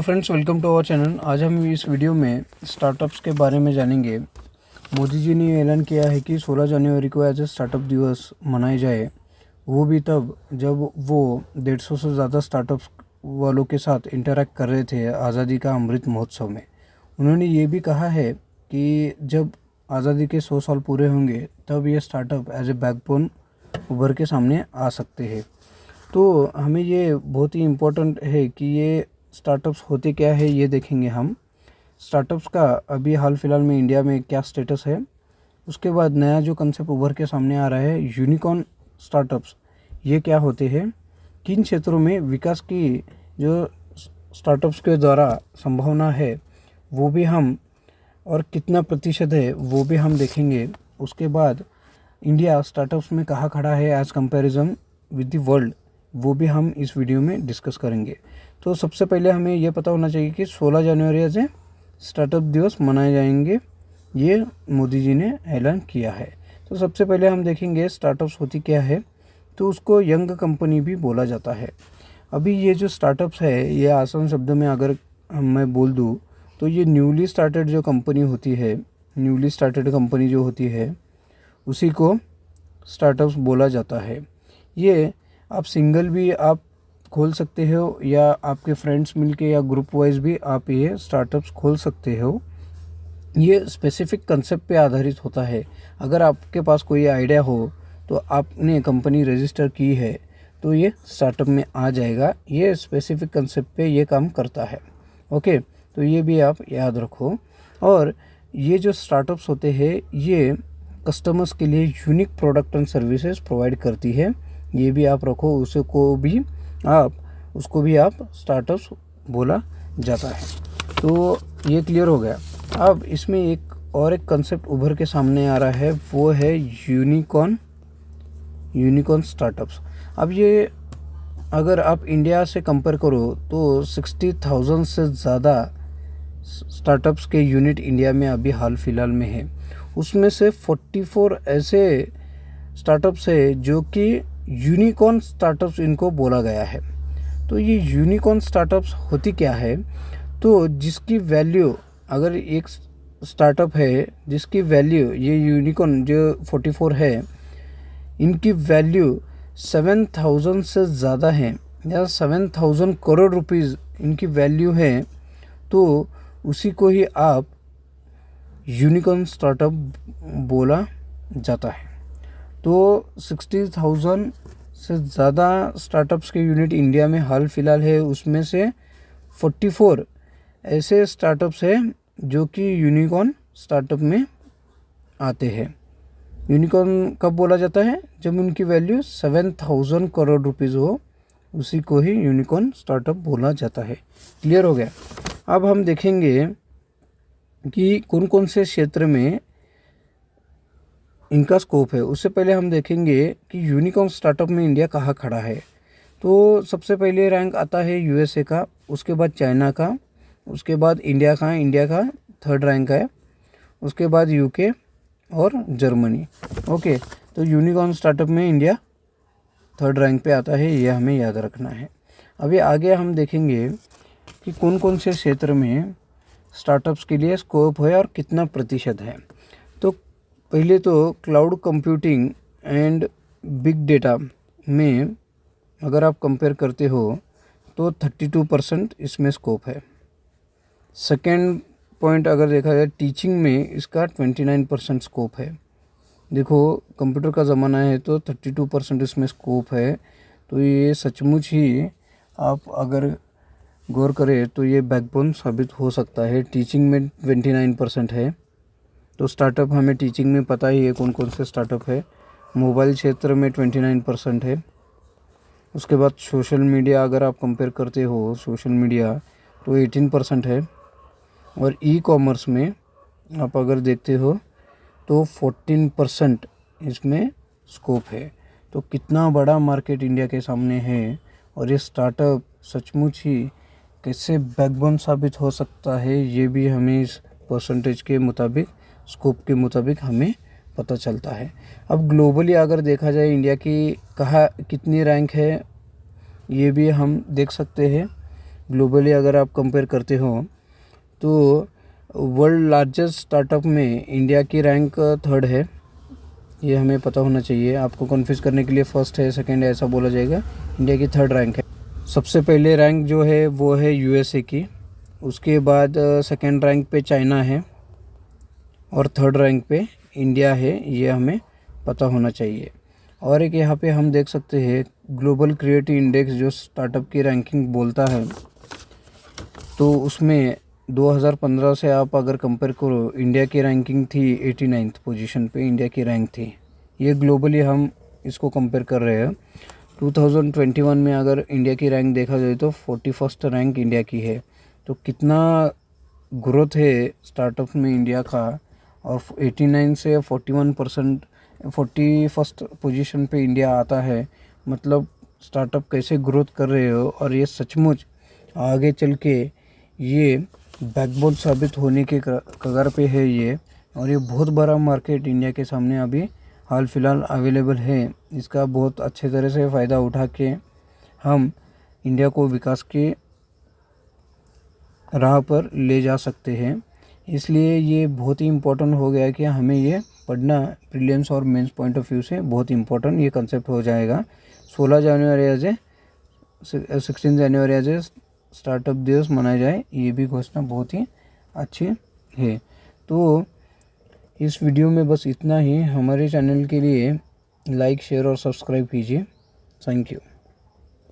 Friends, welcome to our channel. आज हम इस वीडियो में स्टार्टअप्स के बारे में जानेंगे। मोदी जी ने ऐलान किया है कि 16 जनवरी को एज ए स्टार्टअप दिवस मनाया जाए, वो भी तब जब वो 150 से ज़्यादा स्टार्टअप्स वालों के साथ इंटरैक्ट कर रहे थे आज़ादी का अमृत महोत्सव में। उन्होंने ये भी कहा है कि जब आज़ादी के 100 साल पूरे होंगे तब ये स्टार्टअप एज ए बैकबोन उभर के सामने आ सकते हैं। तो हमें ये बहुत ही इम्पोर्टेंट है कि ये स्टार्टअप्स होते क्या है, ये देखेंगे हम। स्टार्टअप्स का अभी हाल फिलहाल में इंडिया में क्या स्टेटस है, उसके बाद नया जो कंसेप्ट उभर के सामने आ रहा है यूनिकॉर्न स्टार्टअप्स, ये क्या होते हैं, किन क्षेत्रों में विकास की जो स्टार्टअप्स के द्वारा संभावना है वो भी हम, और कितना प्रतिशत है वो भी हम देखेंगे। उसके बाद इंडिया स्टार्टअप्स में कहाँ खड़ा है as comparison with the world, वो भी हम इस वीडियो में डिस्कस करेंगे। तो सबसे पहले हमें यह पता होना चाहिए कि 16 जनवरी से स्टार्टअप दिवस मनाए जाएंगे, ये मोदी जी ने ऐलान किया है। तो सबसे पहले हम देखेंगे स्टार्टअप्स होती क्या है। तो उसको यंग कंपनी भी बोला जाता है। अभी ये जो स्टार्टअप्स है, ये आसान शब्दों में अगर मैं बोल दूँ तो ये न्यूली स्टार्टेड जो कंपनी होती है, न्यूली स्टार्टेड कंपनी जो होती है उसी को स्टार्टअप्स बोला जाता है। ये आप सिंगल भी आप खोल सकते हो या आपके फ्रेंड्स मिलके या ग्रुप वाइज भी आप ये स्टार्टअप्स खोल सकते हो। ये स्पेसिफिक कंसेप्ट पे आधारित होता है। अगर आपके पास कोई आइडिया हो तो आपने कंपनी रजिस्टर की है तो ये स्टार्टअप में आ जाएगा। ये स्पेसिफिक कंसेप्ट पे ये काम करता है। ओके, तो ये भी आप याद रखो। और ये जो स्टार्टअप्स होते हैं ये कस्टमर्स के लिए unique product and services provide करती है, ये भी आप रखो। उसको भी आप स्टार्टअप्स बोला जाता है। तो ये क्लियर हो गया। अब इसमें एक कंसेप्ट उभर के सामने आ रहा है, वो है यूनिकॉर्न स्टार्टअप्स। अब ये अगर आप इंडिया से कंपेयर करो तो 60,000 से ज़्यादा स्टार्टअप्स के यूनिट इंडिया में अभी हाल फिलहाल में है। उसमें से 44 ऐसे स्टार्टअप्स है जो कि यूनिकॉर्न स्टार्टअप्स इनको बोला गया है। तो ये यूनिकॉर्न स्टार्टअप्स होती क्या है, तो जिसकी वैल्यू, अगर एक स्टार्टअप है जिसकी वैल्यू, ये यूनिकॉर्न जो 44 है इनकी वैल्यू 7,000 से ज़्यादा है या 7,000 करोड़ रुपीज़ इनकी वैल्यू है, तो उसी को ही आप यूनिकॉर्न स्टार्टअप बोला जाता है। तो 60,000 से ज़्यादा स्टार्टअप्स के यूनिट इंडिया में हाल फिलहाल है, उसमें से 44 ऐसे स्टार्टअप्स हैं जो कि यूनिकॉर्न स्टार्टअप में आते हैं। यूनिकॉर्न कब बोला जाता है, जब उनकी वैल्यू 7,000 करोड़ रुपीज़ हो, उसी को ही यूनिकॉर्न स्टार्टअप बोला जाता है। क्लियर हो गया। अब हम देखेंगे कि कौन कौन से क्षेत्र में इनका स्कोप है। उससे पहले हम देखेंगे कि यूनिकॉर्न स्टार्टअप में इंडिया कहाँ खड़ा है। तो सबसे पहले रैंक आता है यूएसए का, उसके बाद चाइना का, उसके बाद इंडिया का थर्ड रैंक है, उसके बाद यूके और जर्मनी। ओके, तो यूनिकॉर्न स्टार्टअप में इंडिया थर्ड रैंक पे आता है, ये हमें याद रखना है। अभी आगे हम देखेंगे कि कौन कौन से क्षेत्र में स्टार्टअप्स के लिए स्कोप है और कितना प्रतिशत है। तो पहले तो cloud computing and big data में अगर आप कंपेयर करते हो तो 32% इसमें स्कोप है। सेकेंड पॉइंट अगर देखा जाए, टीचिंग में इसका 29% स्कोप है। देखो, कंप्यूटर का ज़माना है तो 32% इसमें स्कोप है। तो ये सचमुच ही आप अगर गौर करें तो ये बैकबोन साबित हो सकता है। टीचिंग में 29% है, तो स्टार्टअप हमें टीचिंग में पता ही है कौन कौन से स्टार्टअप है। मोबाइल क्षेत्र में 29% है। उसके बाद सोशल मीडिया अगर आप कंपेयर करते हो, सोशल मीडिया तो 18% है। और ई कॉमर्स में आप अगर देखते हो तो 14% इसमें स्कोप है। तो कितना बड़ा मार्केट इंडिया के सामने है, और ये स्टार्टअप सचमुच ही कैसे बैकबोन साबित हो सकता है, ये भी हमें इस परसेंटेज के मुताबिक, स्कोप के मुताबिक हमें पता चलता है। अब ग्लोबली अगर देखा जाए इंडिया की कहाँ कितनी रैंक है, ये भी हम देख सकते हैं। ग्लोबली अगर आप कंपेयर करते हो तो वर्ल्ड लार्जेस्ट स्टार्टअप में इंडिया की रैंक 3rd है। ये हमें पता होना चाहिए। आपको कन्फ्यूज़ करने के लिए फर्स्ट है, सेकंड है ऐसा बोला जाएगा। इंडिया की 3rd रैंक है। सबसे पहले रैंक जो है वो है यूएसए की, उसके बाद सेकंड रैंक पे चाइना है और 3rd रैंक पे इंडिया है। ये हमें पता होना चाहिए। और एक यहाँ पे हम देख सकते हैं ग्लोबल क्रिएटिव इंडेक्स जो स्टार्टअप की रैंकिंग बोलता है, तो उसमें 2015 से आप अगर कंपेयर करो, इंडिया की रैंकिंग थी 89th पोजीशन पे इंडिया की रैंक थी। ये ग्लोबली हम इसको कंपेयर कर रहे हैं। 2021 में अगर इंडिया की रैंक देखा जाए तो 41st रैंक इंडिया की है। तो कितना ग्रोथ है स्टार्टअप में इंडिया का, और 89 से 41% 41st पोजीशन पे इंडिया आता है। मतलब स्टार्टअप कैसे ग्रोथ कर रहे हो, और ये सचमुच आगे चल के ये बैकबोन साबित होने के कगार पे है ये। और ये बहुत बड़ा मार्केट इंडिया के सामने अभी हाल फिलहाल अवेलेबल है। इसका बहुत अच्छे तरह से फ़ायदा उठा के हम इंडिया को विकास के राह पर ले जा सकते हैं। इसलिए ये बहुत ही इम्पोर्टेंट हो गया कि हमें ये पढ़ना प्रीलिम्स और मेंस पॉइंट ऑफ व्यू से बहुत इम्पोर्टेंट ये कंसेप्ट हो जाएगा। 16 जनवरी एज ए 16 जनवरी एज ए स्टार्टअप दिवस मनाया जाए, ये भी घोषणा बहुत ही अच्छी है। तो इस वीडियो में बस इतना ही। हमारे चैनल के लिए लाइक, शेयर और सब्सक्राइब कीजिए। Thank you.